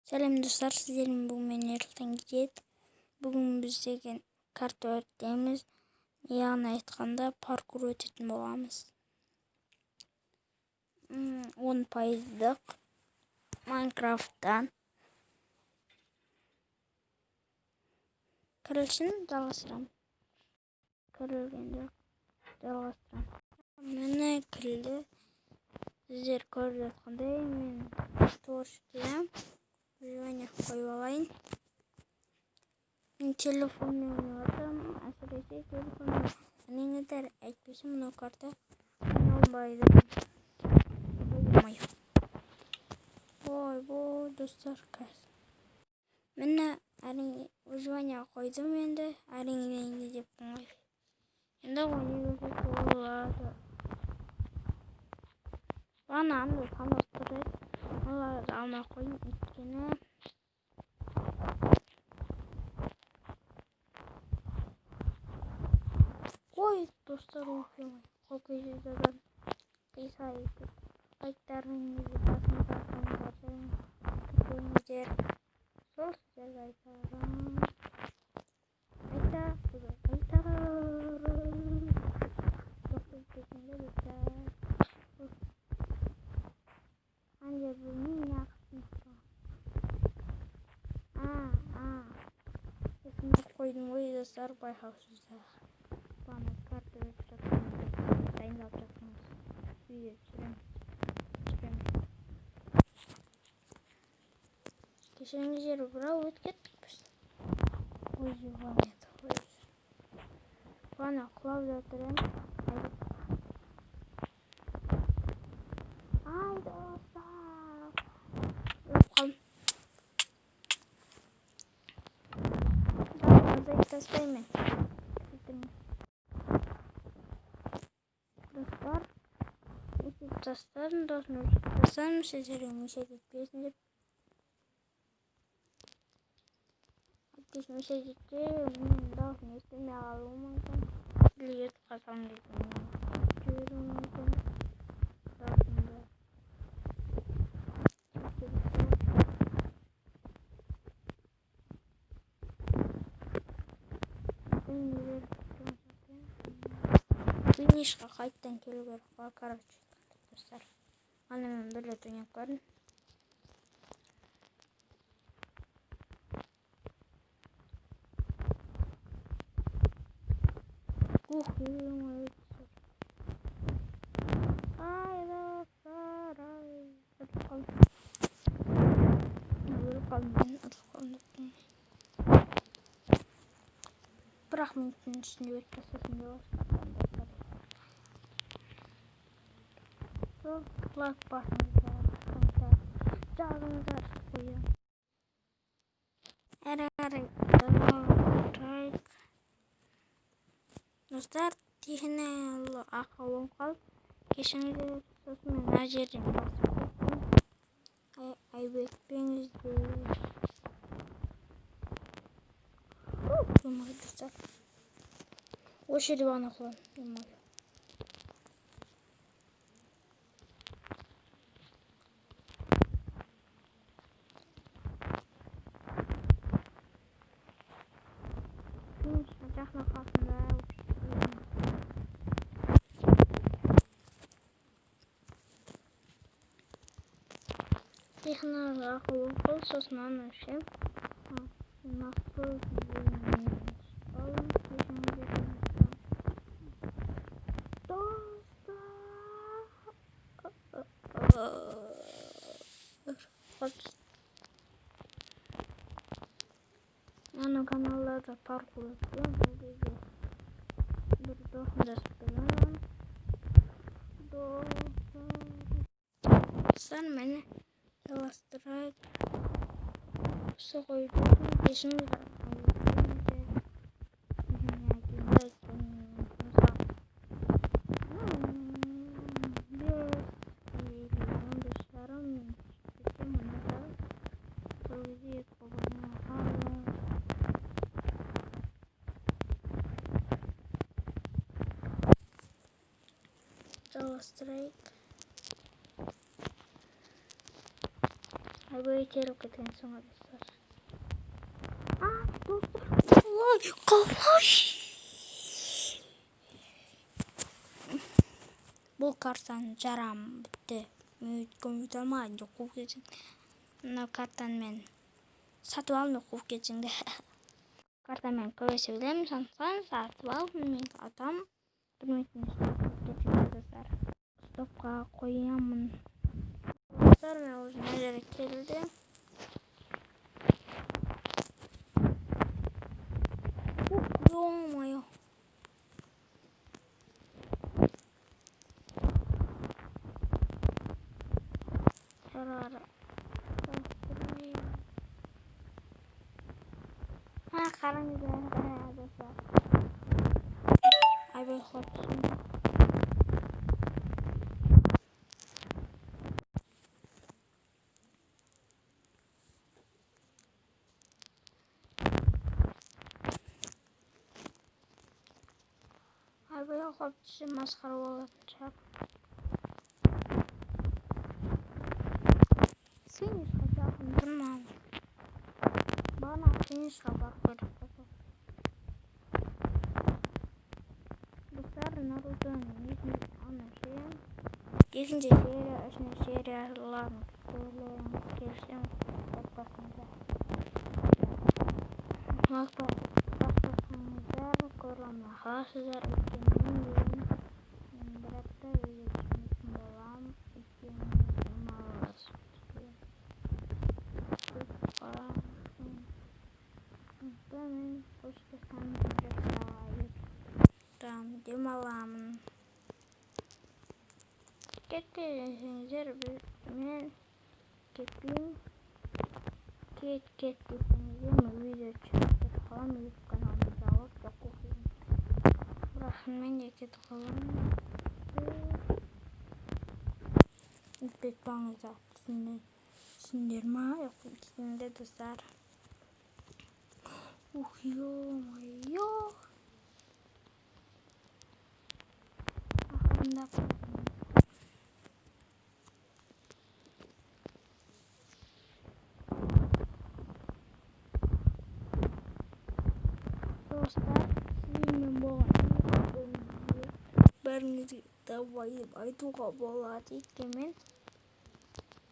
Сәлем достар, сіздермен бүгін мен Ерлан Гидет. Бүгін біз деген карта өтеміз. Яғни айтқанда паркур өтетін боламыз. 10% Майнкрафттан. Кірілсін жалғастырам. Кірілгенде жалғастырам. Мені кірілді. Сіздер көріп жатқандай мен творчествоям. Выживание қойып алайын. Мен телефонмен ойнаватырмын. Әсіресе телефонмен ойнаңыздар, әйтпесе мынау карта ойналмайды. Ой, бұл достар қазір. Мені әрине выживание қойдым енді. Әрине деп қойып. Енді ойнап болады. Бана анда санап тұрады. Оларды алмай қойын өйткені. Ой, достар, оқимай. Қол көзеден қисайды. Лайктарыңызды басыңыздар. Сол сіздерге айтарым. Анде білмеймін неғысын. Есімді қойдым ғой достар, байқаусызда. Бана карта өтіп жатқанымыз, дайындап жатқанымыз. Видео түсіреміз. Кешіріңіздер, бірау өтіп кеттік біз. Бана құлап жатырмын. Ай достар. Азайып тастаймын. Достар, өтіп тастадым, досын өтіп тастадым, сіздерге мешет етпесін деп. Мешет етсе, мен досын естімей қалуым мүмкін. Или етіп қалсам дейтін. Жүруім мүмкін. Досымды. Финишқа қайттан келу керек қой, короче, достар. Аны мен бір рет ойнап көрдім. Ай, достар, ай. Өтіп қалдым. Бірақ минуттың ішінде өтіп тастасын деп отырмын. Лайк басыңыздар, жазыңыздар қойын. Әрі достар, тихіне ақылым қалып, кешіңіздер сосын мен ана жерден басып кеттім. Айбекпеңіздер. Демай достар. Осы жерде бана қылам. Демай. Жақын қасында. Технология ақылы қыл, сосын ана ішем. Нақты дейін спалым. Достар. Ана каналlarda паркур өткен. Bir dosunda спалым. Достар, мені жалғастырайық. Осы қойдым. Кешіңіздер. Жалғастырайық. Böyle terip ketken sonra dostlar. Dostlar. Kalay. Bu karttan jaram bitti. Komputer almayınca kuvvet için. Mına karttan men satıp almay kuvvet içinde. Karttan men köbesi bilem sansan satıp al. Men atam. Bilmeytiniz. Dostlar. Stopka koyamın. Dostlar men o nereye geldi. Yo. Sarara. Karang gitu ya dostlar. Ay ben korktum. Ay ben korktum maskara olacak. Finish kaçakım durmam. Bana finish kabar koyduk. Dostlar Naruto'nun anlaşayım. İkinci seriyalarını gelişim bakmasında. Bakmasında korona hasılar ikinin berakta iletişim bolam ikinin malas. Ben hoşça sanırım sahip. Tam demalamın. Getirsinizler ben kepim ket mi video çektir falan YouTube kanalımıza alıp çok okuyun. Bırakın ben de ket kalan. İpek bağınıza sindirme yok ikisinde dostlar. Yo. Aklımda dostlar sizinle bu bernizi davayı aytuğa болады ekенмін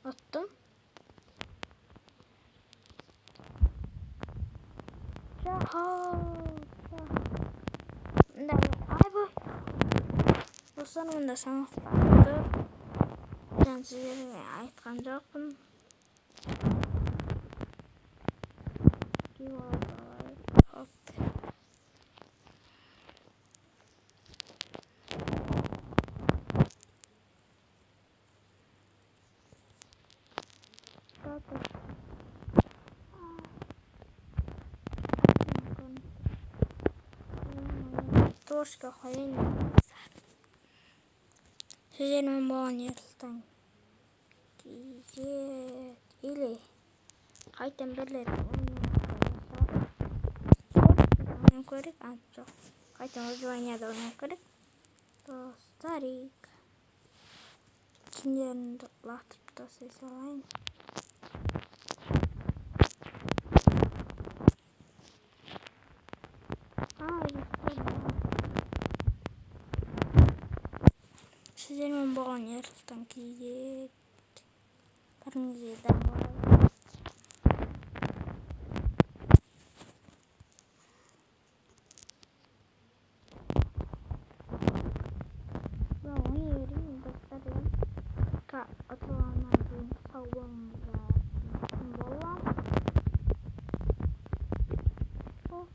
attım. Dostlar bunda sana ben sizlere aytkan жоқпын. Toşka koyun. Sizlerin bu anıyırlıktan giyet ili kaytan birleri oynayan körük ancak kaytan özvanyada oynayan körük dostarik ikinci lahtırıp da ses alayım. Sizlerin bu anıyırlıktan giyet karınızı davayı. Atılanların savunma bolam o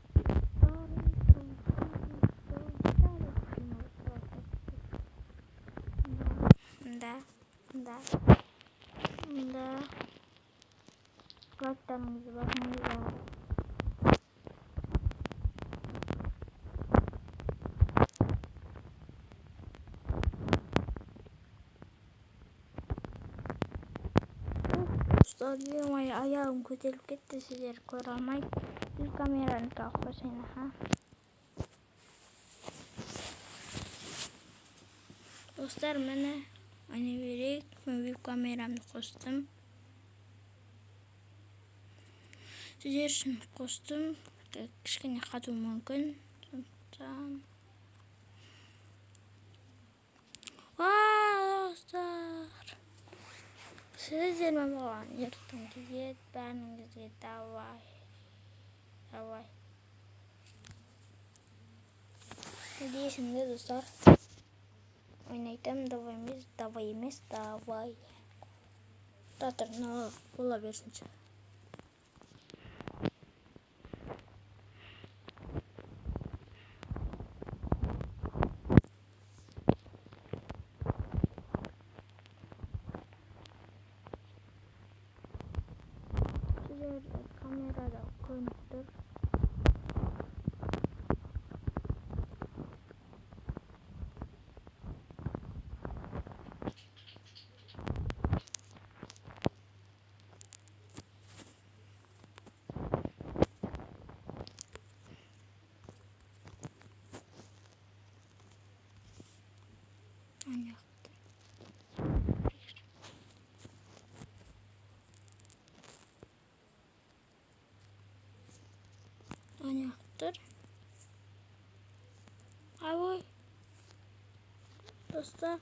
da kulaklarınızı bakmanız lazım. Ustadığım ayağım kötülük gitti sizler koramayı bir kameranı kalkmasına ha. Dostlar bana hani vererek bir kameramı kostüm. сіздер үшін қостым, кішкене қату мүмкін. Сондықтан достар, сіздермен болған ертең кезет, бәріңізге давай. Не дейсіңдер достар? Ойнайтам, давай емес, давай. Татыр, бола берсінші. Сіздер камерада көрініп тұр. Oynaktır. Abi dostlar,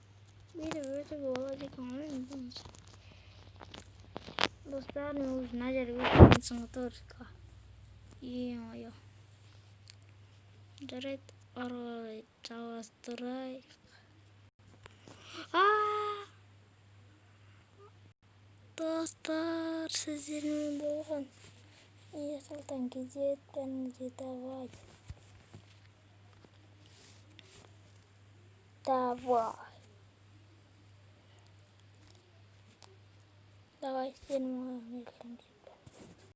bir de böyle olacak ama dostlar ne olur neler bir sanatörka. İyi. Direkt arayı çalıştırayım. Dostlar, sizlerle болған салтан кезет, бәріңізге давай. Давай, сіздермен болған